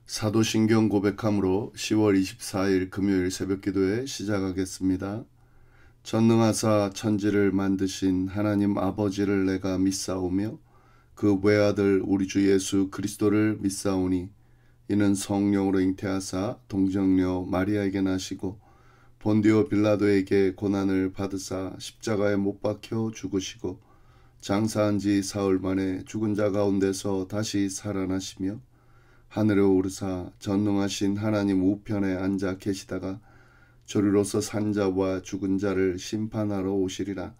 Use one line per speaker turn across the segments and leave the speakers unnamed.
사도신경 고백함으로 10월 24일 금요일 새벽기도회 시작하겠습니다. 전능하사 천지를 만드신 하나님 아버지를 내가 믿사오며 그 외아들 우리 주 예수 그리스도를 믿사오니 이는 성령으로 잉태하사 동정녀 마리아에게 나시고 본디오 빌라도에게 고난을 받으사 십자가에 못 박혀 죽으시고 장사한 지 사흘 만에 죽은 자 가운데서 다시 살아나시며 하늘에 오르사 전능하신 하나님 우편에 앉아 계시다가 저리로서 산 자와 죽은 자를 심판하러 오시리라.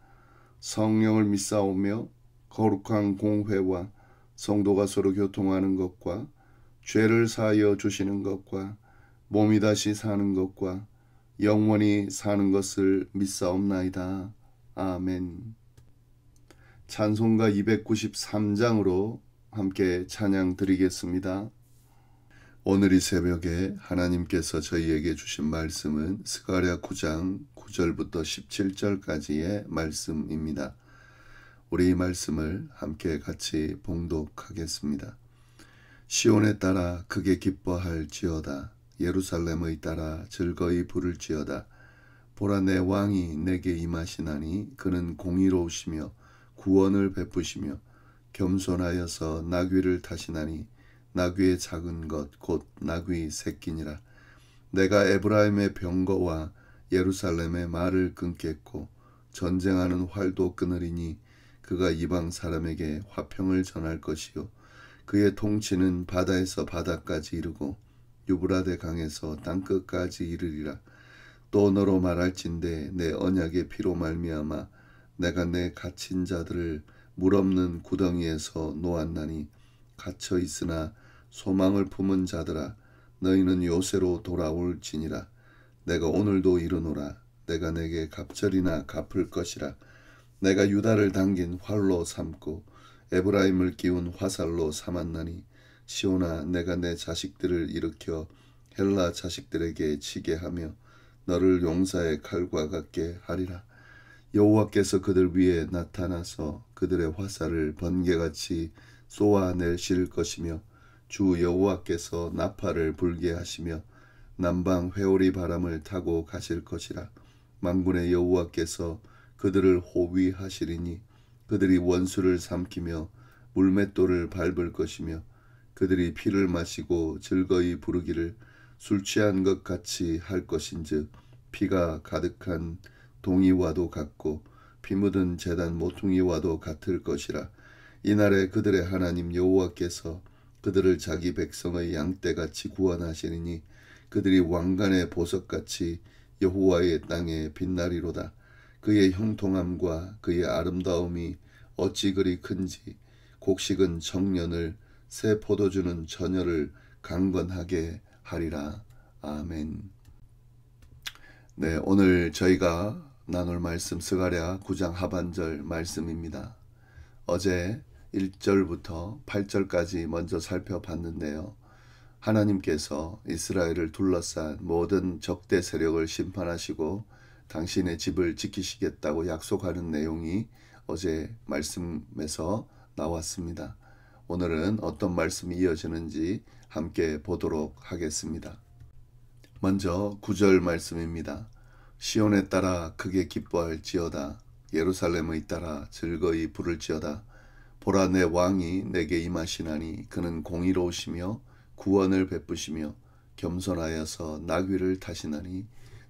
성령을 믿사오며 거룩한 공회와 성도가 서로 교통하는 것과 죄를 사하여 주시는 것과 몸이 다시 사는 것과 영원히 사는 것을 믿사옵나이다. 아멘. 찬송가 293장으로 함께 찬양 드리겠습니다. 오늘 이 새벽에 하나님께서 저희에게 주신 말씀은 스가랴 9장 9절부터 17절까지의 말씀입니다. 우리 이 말씀을 함께 같이 봉독하겠습니다. 시온에 따라 크게 기뻐할지어다. 예루살렘의 따라 즐거이 부를지어다. 보라, 내 왕이 내게 임하시나니 그는 공의로우시며 구원을 베푸시며 겸손하여서 나귀를 타시나니 나귀의 작은 것 곧 나귀 새끼니라. 내가 에브라임의 병거와 예루살렘의 말을 끊겠고 전쟁하는 활도 끊으리니 그가 이방 사람에게 화평을 전할 것이요 그의 통치는 바다에서 바다까지 이르고 유브라데 강에서 땅끝까지 이르리라. 또 너로 말할진대 내 언약의 피로 말미암아 내가 내 갇힌 자들을 물 없는 구덩이에서 놓았나니 갇혀 있으나 소망을 품은 자들아, 너희는 요새로 돌아올지니라. 내가 오늘도 이르노라. 내가 내게 갑절이나 갚을 것이라. 내가 유다를 당긴 활로 삼고 에브라임을 끼운 화살로 삼았나니 시온아, 내가 내 자식들을 일으켜 헬라 자식들에게 치게 하며 너를 용사의 칼과 같게 하리라. 여호와께서 그들 위에 나타나서 그들의 화살을 번개같이 쏘아내실 것이며 주 여호와께서 나팔을 불게 하시며 남방 회오리 바람을 타고 가실 것이라. 만군의 여호와께서 그들을 호위하시리니 그들이 원수를 삼키며 물맷돌을 밟을 것이며 그들이 피를 마시고 즐거이 부르기를 술 취한 것 같이 할 것인즉 피가 가득한 동이와도 같고 피 묻은 제단 모퉁이와도 같을 것이라. 이날에 그들의 하나님 여호와께서 그들을 자기 백성의 양떼같이 구원하시리니 그들이 왕관의 보석같이 여호와의 땅에 빛나리로다. 그의 형통함과 그의 아름다움이 어찌 그리 큰지 곡식은 청년을 새 포도주는 처녀를 강건하게 하리라. 아멘. 네, 오늘 저희가 나눌 말씀 스가랴 9장 하반절 말씀입니다. 어제 1절부터 8절까지 먼저 살펴봤는데요. 하나님께서 이스라엘을 둘러싼 모든 적대 세력을 심판하시고 당신의 집을 지키시겠다고 약속하는 내용이 어제 말씀에서 나왔습니다. 오늘은 어떤 말씀이 이어지는지 함께 보도록 하겠습니다. 먼저 9절 말씀입니다. 시온에 따라 크게 기뻐할지어다. 예루살렘의 따라 즐거이 부를지어다. 보라, 내 왕이 내게 임하시나니 그는 공의로우시며 구원을 베푸시며 겸손하여서 나귀를 타시나니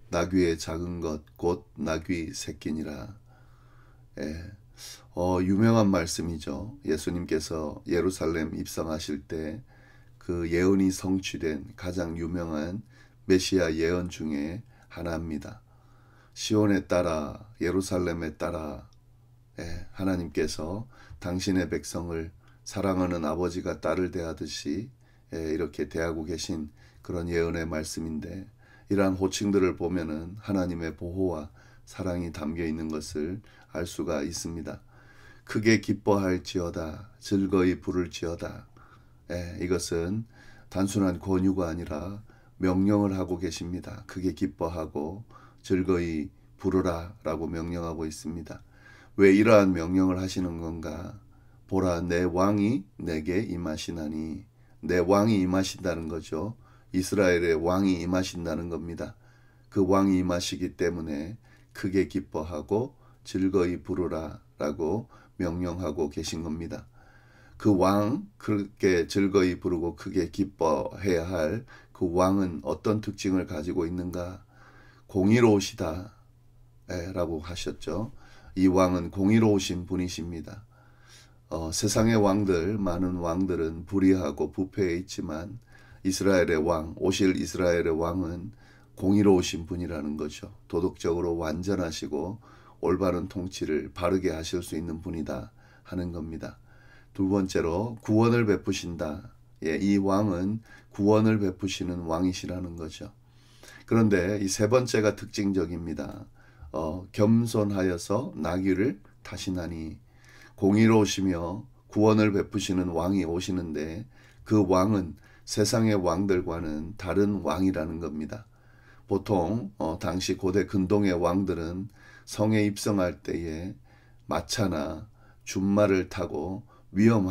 나귀의 작은 것 곧 나귀 새끼니라. 유명한 말씀이죠. 예수님께서 예루살렘 입성하실 때 그 예언이 성취된 가장 유명한 메시아 예언 중에 하나입니다. 시온에 따라 예루살렘에 따라 하나님께서 당신의 백성을 사랑하는 아버지가 딸을 대하듯이 이렇게 대하고 계신 그런 예언의 말씀인데, 이러한 호칭들을 보면은 하나님의 보호와 사랑이 담겨 있는 것을 알 수가 있습니다. 크게 기뻐할지어다, 즐거이 부를지어다. 이것은 단순한 권유가 아니라 명령을 하고 계십니다. 크게 기뻐하고 즐거이 부르라 라고 명령하고 있습니다. 왜 이러한 명령을 하시는 건가? 보라, 내 왕이 내게 임하시나니. 내 왕이 임하신다는 거죠. 이스라엘의 왕이 임하신다는 겁니다. 그 왕이 임하시기 때문에 크게 기뻐하고 즐거이 부르라 라고 명령하고 계신 겁니다. 그 왕, 그렇게 즐거이 부르고 크게 기뻐해야 할 그 왕은 어떤 특징을 가지고 있는가? 공의로우시다 라고 하셨죠. 이 왕은 공의로우신 분이십니다. 세상의 왕들, 많은 왕들은 불의하고 부패해 있지만 이스라엘의 왕, 오실 이스라엘의 왕은 공의로우신 분이라는 거죠. 도덕적으로 완전하시고 올바른 통치를 바르게 하실 수 있는 분이다 하는 겁니다. 두 번째로 구원을 베푸신다. 이 왕은 구원을 베푸시는 왕이시라는 거죠. 그런데 이 세 번째가 특징적입니다. 겸손하여서 나귀를 타시나니. 공의로우시며 구원을 베푸시는 왕이 오시는데 그 왕은 세상의 왕들과는 다른 왕이라는 겁니다. 보통 당시 고대 근동의 왕들은 성에 입성할 때에 마차나 준말을 타고 위험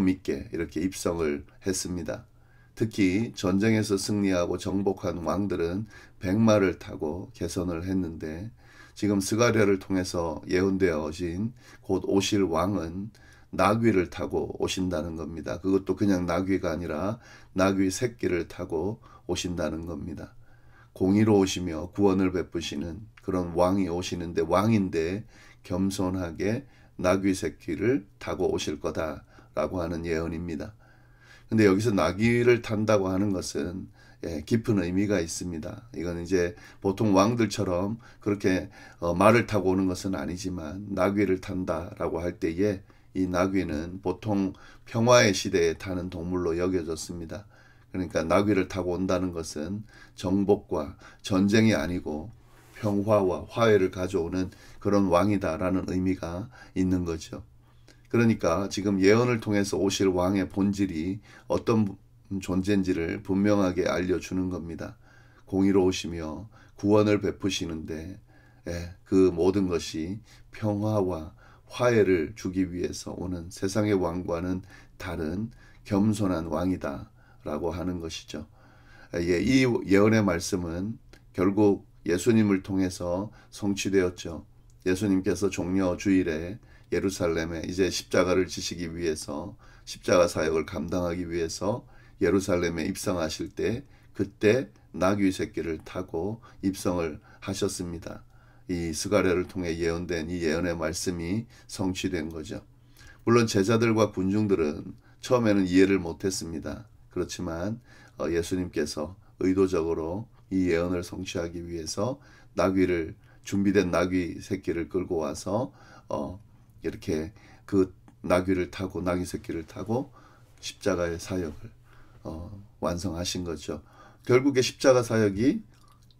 있게 이렇게 입성을 했습니다. 특히 전쟁에서 승리하고 정복한 왕들은 백마를 타고 개선을 했는데 지금 스가랴를 통해서 예언되어진 곧 오실 왕은 나귀를 타고 오신다는 겁니다. 그것도 그냥 나귀가 아니라 나귀 새끼를 타고 오신다는 겁니다. 공의로우시며 구원을 베푸시는 그런 왕이 오시는데 왕인데 겸손하게 나귀 새끼를 타고 오실 거다라고 하는 예언입니다. 근데 여기서 나귀를 탄다고 하는 것은 깊은 의미가 있습니다. 이건 이제 보통 왕들처럼 그렇게 말을 타고 오는 것은 아니지만 나귀를 탄다라고 할 때에 이 나귀는 보통 평화의 시대에 타는 동물로 여겨졌습니다. 그러니까 나귀를 타고 온다는 것은 정복과 전쟁이 아니고 평화와 화해를 가져오는 그런 왕이다라는 의미가 있는 거죠. 그러니까 지금 예언을 통해서 오실 왕의 본질이 어떤 존재인지를 분명하게 알려주는 겁니다. 공의로우시며 구원을 베푸시는데 그 모든 것이 평화와 화해를 주기 위해서 오는 세상의 왕과는 다른 겸손한 왕이다 라고 하는 것이죠. 이 예언의 말씀은 결국 예수님을 통해서 성취되었죠. 예수님께서 종려 주일에 예루살렘에 이제 십자가를 지시기 위해서 십자가 사역을 감당하기 위해서 예루살렘에 입성하실 때 그때 나귀 새끼를 타고 입성을 하셨습니다. 이 스가랴를 통해 예언된 이 예언의 말씀이 성취된 거죠. 물론 제자들과 군중들은 처음에는 이해를 못했습니다. 그렇지만 예수님께서 의도적으로 이 예언을 성취하기 위해서 준비된 나귀 새끼를 끌고 와서 이렇게 그 나귀 새끼를 타고 십자가의 사역을 완성하신 거죠. 결국에 십자가 사역이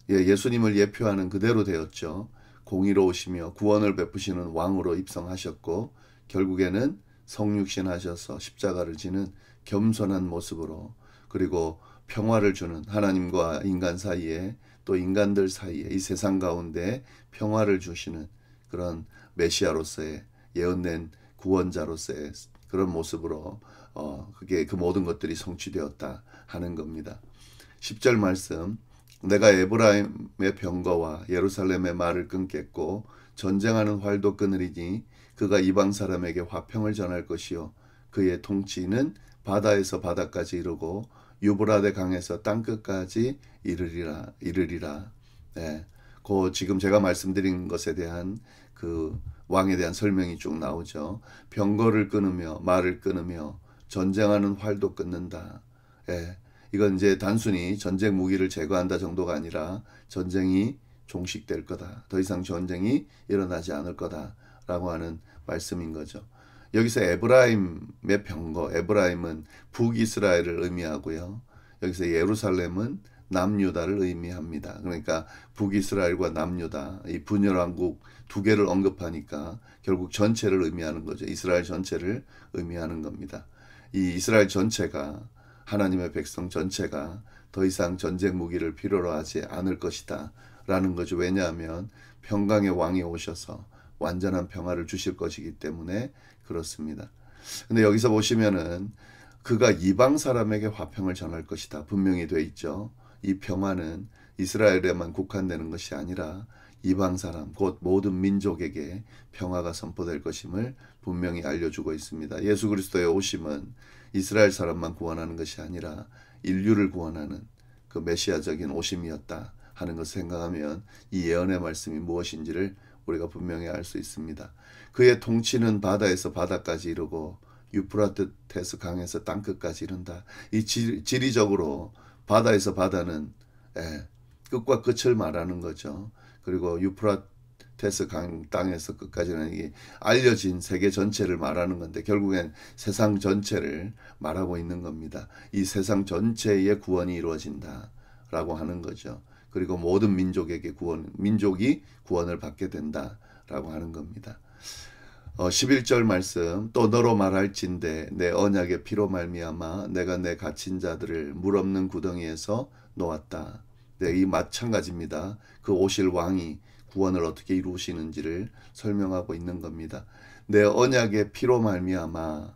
예수님을 예표하는 그대로 되었죠. 공의로우시며 구원을 베푸시는 왕으로 입성하셨고 결국에는 성육신 하셔서 십자가를 지는 겸손한 모습으로 그리고 평화를 주는 하나님과 인간 사이에 또 인간들 사이에 이 세상 가운데 평화를 주시는 그런 메시아로서의 예언된 구원자로서의 그런 모습으로 그게 그 모든 것들이 성취되었다 하는 겁니다. 10절 말씀 내가 에브라임의 병거와 예루살렘의 말을 끊겠고 전쟁하는 활도 끊으리니 그가 이방 사람에게 화평을 전할 것이요 그의 통치는 바다에서 바다까지 이르고 유브라데 강에서 땅끝까지 이르리라. 그 지금 제가 말씀드린 것에 대한 그 왕에 대한 설명이 쭉 나오죠. 병거를 끊으며 말을 끊으며 전쟁하는 활도 끊는다. 이건 이제 단순히 전쟁 무기를 제거한다 정도가 아니라 전쟁이 종식될 거다. 더 이상 전쟁이 일어나지 않을 거다라고 하는 말씀인 거죠. 여기서 에브라임의 병거, 에브라임은 북이스라엘을 의미하고요. 여기서 예루살렘은 남유다를 의미합니다. 그러니까 북이스라엘과 남유다, 이 분열왕국 두 개를 언급하니까 결국 전체를 의미하는 거죠. 이스라엘 전체를 의미하는 겁니다. 이 이스라엘 전체가 하나님의 백성 전체가 더 이상 전쟁 무기를 필요로 하지 않을 것이다 라는 거죠. 왜냐하면 평강의 왕이 오셔서 완전한 평화를 주실 것이기 때문에 그렇습니다. 근데 여기서 보시면은 그가 이방 사람에게 화평을 전할 것이다. 분명히 돼 있죠. 이 평화는 이스라엘에만 국한되는 것이 아니라 이방 사람, 곧 모든 민족에게 평화가 선포될 것임을 분명히 알려주고 있습니다. 예수 그리스도의 오심은 이스라엘 사람만 구원하는 것이 아니라 인류를 구원하는 그 메시아적인 오심이었다 하는 것을 생각하면 이 예언의 말씀이 무엇인지를 우리가 분명히 알 수 있습니다. 그의 통치는 바다에서 바다까지 이르고 유프라테스 강에서 땅끝까지 이른다. 이 지리적으로 바다에서 바다는 끝과 끝을 말하는 거죠. 그리고 유프라테스 강 땅에서 끝까지는 이게 알려진 세계 전체를 말하는 건데 결국엔 세상 전체를 말하고 있는 겁니다. 이 세상 전체의 구원이 이루어진다라고 하는 거죠. 그리고 모든 민족에게 민족이 구원을 받게 된다라고 하는 겁니다. 11절 말씀 또 너로 말할진대 내 언약의 피로 말미암아 내가 내 갇힌 자들을 물 없는 구덩이에서 놓았다. 네, 이 마찬가지입니다. 그 오실 왕이 구원을 어떻게 이루시는지를 설명하고 있는 겁니다. 내 언약의 피로 말미암아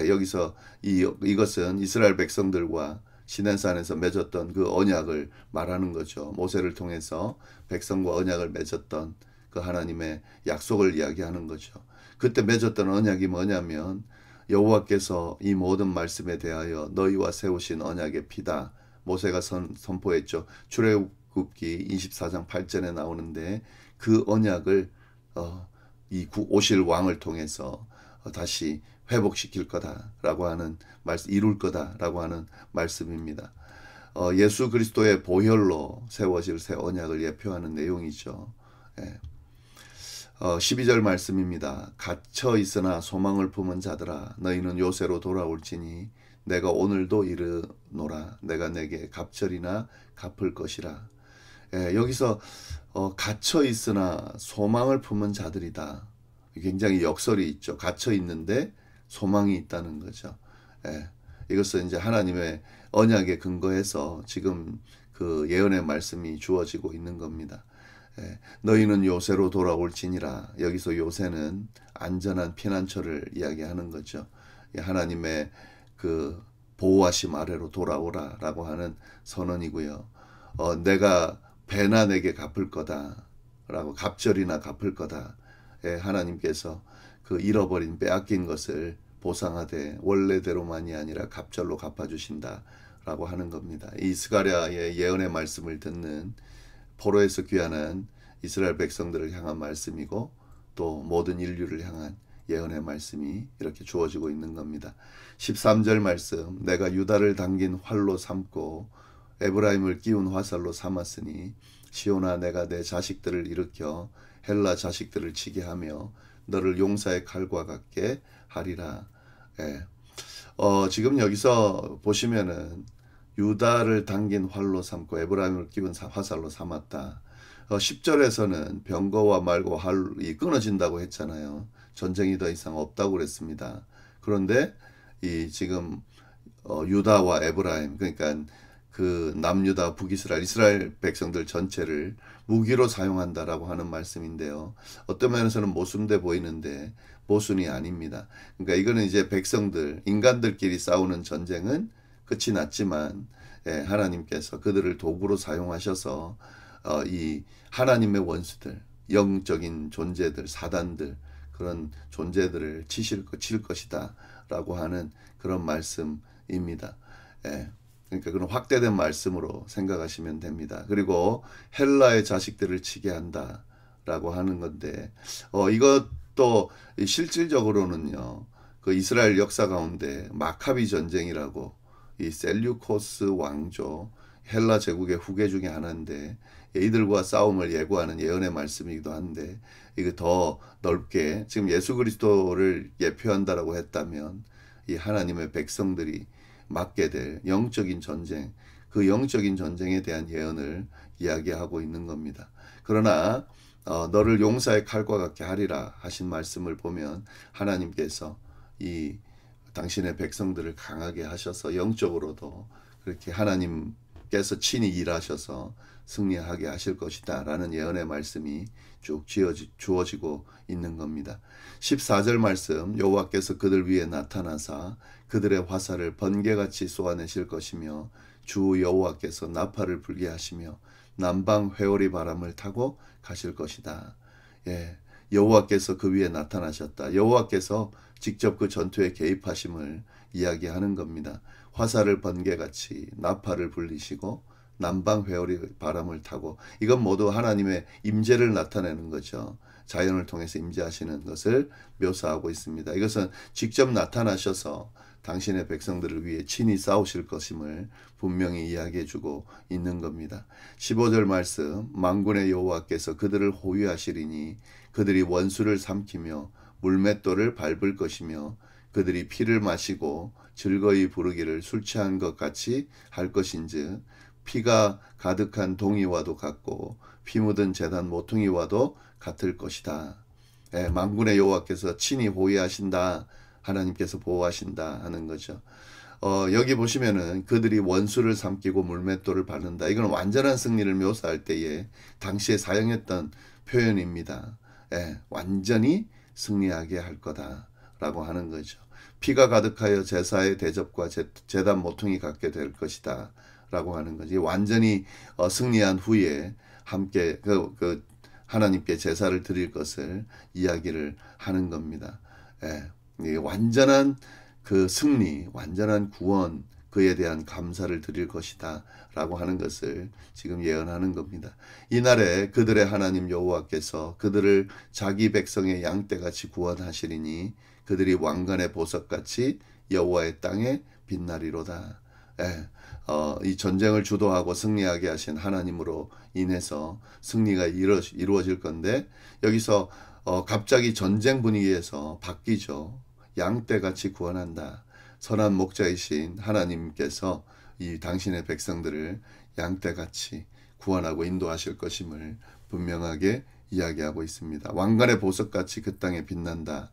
여기서 이것은 이스라엘 백성들과 시내산에서 맺었던 그 언약을 말하는 거죠. 모세를 통해서 백성과 언약을 맺었던 그 하나님의 약속을 이야기하는 거죠. 그때 맺었던 언약이 뭐냐면 여호와께서 이 모든 말씀에 대하여 너희와 세우신 언약의 피다. 모세가 선포했죠. 출애굽기 24장 8절에 나오는데 그 언약을 오실 왕을 통해서 다시 회복시킬 거다라고 하는 말씀, 이룰 거다라고 하는 말씀입니다. 예수 그리스도의 보혈로 세워질 새 언약을 예표하는 내용이죠. 12절 말씀입니다. 갇혀 있으나 소망을 품은 자들아 너희는 요새로 돌아올지니 내가 오늘도 이르노라 내가 내게 갑절이나 갚을 것이라. 여기서 갇혀 있으나 소망을 품은 자들이다. 굉장히 역설이 있죠. 갇혀 있는데 소망이 있다는 거죠. 이것은 이제 하나님의 언약에 근거해서 지금 그 예언의 말씀이 주어지고 있는 겁니다. 너희는 요새로 돌아올지니라. 여기서 요새는 안전한 피난처를 이야기하는 거죠. 하나님의 그 보호하심 아래로 돌아오라 라고 하는 선언이고요. 내가 배나 내게 갚을 거다 라고 갑절이나 갚을 거다. 하나님께서 그 잃어버린 빼앗긴 것을 보상하되 원래대로만이 아니라 갑절로 갚아주신다 라고 하는 겁니다. 이 스가랴의 예언의 말씀을 듣는 포로에서 귀환한 이스라엘 백성들을 향한 말씀이고 또 모든 인류를 향한 예언의 말씀이 이렇게 주어지고 있는 겁니다. 13절 말씀 내가 유다를 당긴 활로 삼고 에브라임을 끼운 화살로 삼았으니 시온아 내가 내 자식들을 일으켜 헬라 자식들을 치게 하며 너를 용사의 칼과 같게 하리라. 지금 여기서 보시면은 유다를 당긴 활로 삼고 에브라임을 끼운 화살로 삼았다. 10절에서는 병거와 말과 활이 끊어진다고 했잖아요. 전쟁이 더 이상 없다고 그랬습니다. 그런데 이 지금 유다와 에브라임 그러니까 그 남유다 북이스라엘 이스라엘 백성들 전체를 무기로 사용한다라고 하는 말씀인데요. 어떤 면에서는 모순돼 보이는데 모순이 아닙니다. 그러니까 이거는 이제 백성들 인간들끼리 싸우는 전쟁은 끝이 났지만 하나님께서 그들을 도구로 사용하셔서 이 하나님의 원수들 영적인 존재들 사단들 그런 존재들을 칠 것이다 라고 하는 그런 말씀입니다. 그러니까 그런 확대된 말씀으로 생각하시면 됩니다. 그리고 헬라의 자식들을 치게 한다 라고 하는 건데 이것도 실질적으로는요 그 이스라엘 역사 가운데 마카비 전쟁이라고 이 셀류코스 왕조 헬라 제국의 후계 중에 하나인데 이들과 싸움을 예고하는 예언의 말씀이기도 한데 이거 더 넓게 지금 예수 그리스도를 예표한다라고 했다면 이 하나님의 백성들이 맡게 될 영적인 전쟁 그 영적인 전쟁에 대한 예언을 이야기하고 있는 겁니다. 그러나 너를 용사의 칼과 같게 하리라 하신 말씀을 보면 하나님께서 이 당신의 백성들을 강하게 하셔서 영적으로도 그렇게 하나님 여호와께서 친히 일하셔서 승리하게 하실 것이다 라는 예언의 말씀이 쭉 주어지고 있는 겁니다. 14절 말씀, 여호와께서 그들 위에 나타나사 그들의 화살을 번개같이 쏘아내실 것이며 주 여호와께서 나팔을 불게 하시며 남방 회오리 바람을 타고 가실 것이다. 예, 여호와께서 그 위에 나타나셨다. 여호와께서 직접 그 전투에 개입하심을 이야기하는 겁니다. 화살을 번개같이 나팔을 불리시고 남방 회오리 바람을 타고, 이건 모두 하나님의 임재를 나타내는 거죠. 자연을 통해서 임재하시는 것을 묘사하고 있습니다. 이것은 직접 나타나셔서 당신의 백성들을 위해 친히 싸우실 것임을 분명히 이야기해주고 있는 겁니다. 15절 말씀, 만군의 여호와께서 그들을 호위하시리니 그들이 원수를 삼키며 물맷돌을 밟을 것이며 그들이 피를 마시고 즐거이 부르기를 술 취한 것 같이 할 것인즉 피가 가득한 동이와도 같고 피 묻은 제단 모퉁이와도 같을 것이다. 예, 만군의 여호와께서 친히 호위하신다. 하나님께서 보호하신다 하는 거죠. 여기 보시면은 그들이 원수를 삼키고 물맷돌을 밟는다. 이건 완전한 승리를 묘사할 때에 당시에 사용했던 표현입니다. 예, 완전히 승리하게 할 거다라고 하는 거죠. 피가 가득하여 제사의 대접과 제단 모퉁이 같게 될 것이다 라고 하는 거지. 완전히 승리한 후에 함께 하나님께 제사를 드릴 것을 이야기를 하는 겁니다. 예. 완전한 그 승리, 완전한 구원, 그에 대한 감사를 드릴 것이다 라고 하는 것을 지금 예언하는 겁니다. 이날에 그들의 하나님 여호와께서 그들을 자기 백성의 양떼같이 구원하시리니 그들이 왕관의 보석같이 여호와의 땅에 빛나리로다. 예, 이 전쟁을 주도하고 승리하게 하신 하나님으로 인해서 승리가 이루어질 건데, 여기서 갑자기 전쟁 분위기에서 바뀌죠. 양떼같이 구원한다. 선한 목자이신 하나님께서 이 당신의 백성들을 양떼같이 구원하고 인도하실 것임을 분명하게 이야기하고 있습니다. 왕관의 보석같이 그 땅에 빛난다.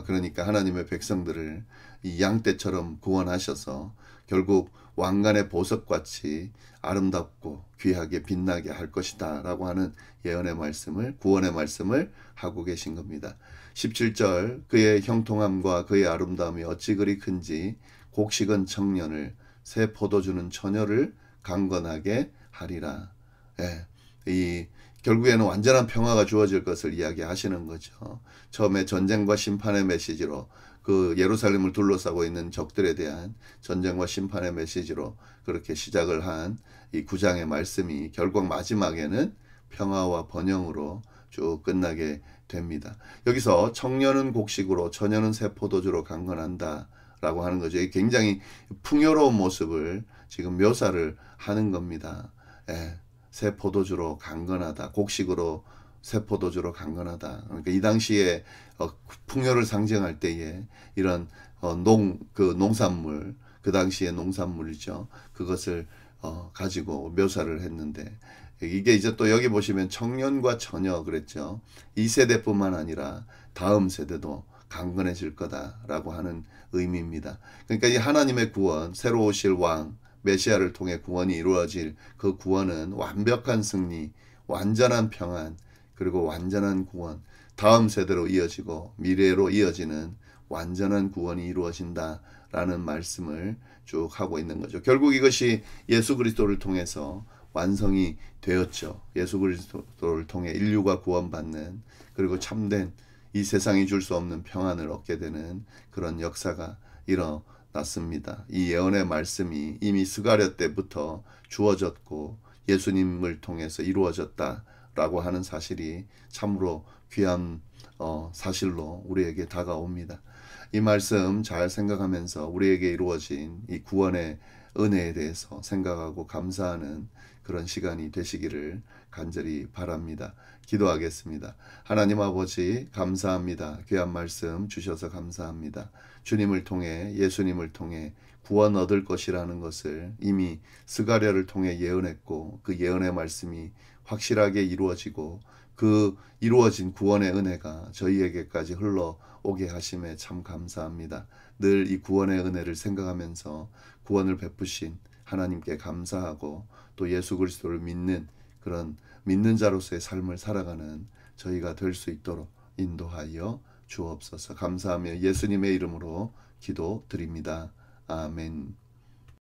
그러니까 하나님의 백성들을 이 양떼처럼 구원하셔서 결국 왕관의 보석같이 아름답고 귀하게 빛나게 할 것이다 라고 하는 예언의 말씀을, 구원의 말씀을 하고 계신 겁니다. 17절, 그의 형통함과 그의 아름다움이 어찌 그리 큰지 곡식은 청년을, 새 포도주는 처녀를 강건하게 하리라. 예, 결국에는 완전한 평화가 주어질 것을 이야기하시는 거죠. 처음에 전쟁과 심판의 메시지로, 그 예루살렘을 둘러싸고 있는 적들에 대한 전쟁과 심판의 메시지로 그렇게 시작을 한 이 9장의 말씀이 결국 마지막에는 평화와 번영으로 쭉 끝나게 됩니다. 여기서 청년은 곡식으로 처녀는 새 포도주로 강건한다 라고 하는 거죠. 굉장히 풍요로운 모습을 지금 묘사를 하는 겁니다. 예, 새 포도주로 강건하다, 곡식으로 새 포도주로 강건하다. 그러니까 이 당시에 풍요를 상징할 때에 이런 농산물, 그 당시의 농산물이죠. 그것을 가지고 묘사를 했는데, 이게 이제 또 여기 보시면 청년과 처녀 그랬죠. 이 세대뿐만 아니라 다음 세대도 강건해질 거다라고 하는 의미입니다. 그러니까 이 하나님의 구원, 새로 오실 왕 메시아를 통해 구원이 이루어질 그 구원은 완벽한 승리, 완전한 평안, 그리고 완전한 구원, 다음 세대로 이어지고 미래로 이어지는 완전한 구원이 이루어진다라는 말씀을 쭉 하고 있는 거죠. 결국 이것이 예수 그리스도를 통해서 완성이 되었죠. 예수 그리스도를 통해 인류가 구원받는, 그리고 참된 이 세상이 줄 수 없는 평안을 얻게 되는 그런 역사가 일어났습니다. 이 예언의 말씀이 이미 스가랴 때부터 주어졌고 예수님을 통해서 이루어졌다라고 하는 사실이 참으로 귀한 사실로 우리에게 다가옵니다. 이 말씀 잘 생각하면서 우리에게 이루어진 이 구원의 은혜에 대해서 생각하고 감사하는 그런 시간이 되시기를 간절히 바랍니다. 기도하겠습니다. 하나님 아버지 감사합니다. 귀한 말씀 주셔서 감사합니다. 주님을 통해, 예수님을 통해 구원 얻을 것이라는 것을 이미 스가랴를 통해 예언했고, 그 예언의 말씀이 확실하게 이루어지고 그 이루어진 구원의 은혜가 저희에게까지 흘러오게 하심에 참 감사합니다. 늘 이 구원의 은혜를 생각하면서 구원을 베푸신 하나님께 감사하고 또 예수 그리스도를 믿는 그런 믿는 자로서의 삶을 살아가는 저희가 될 수 있도록 인도하여 주옵소서. 감사하며 예수님의 이름으로 기도드립니다. 아멘.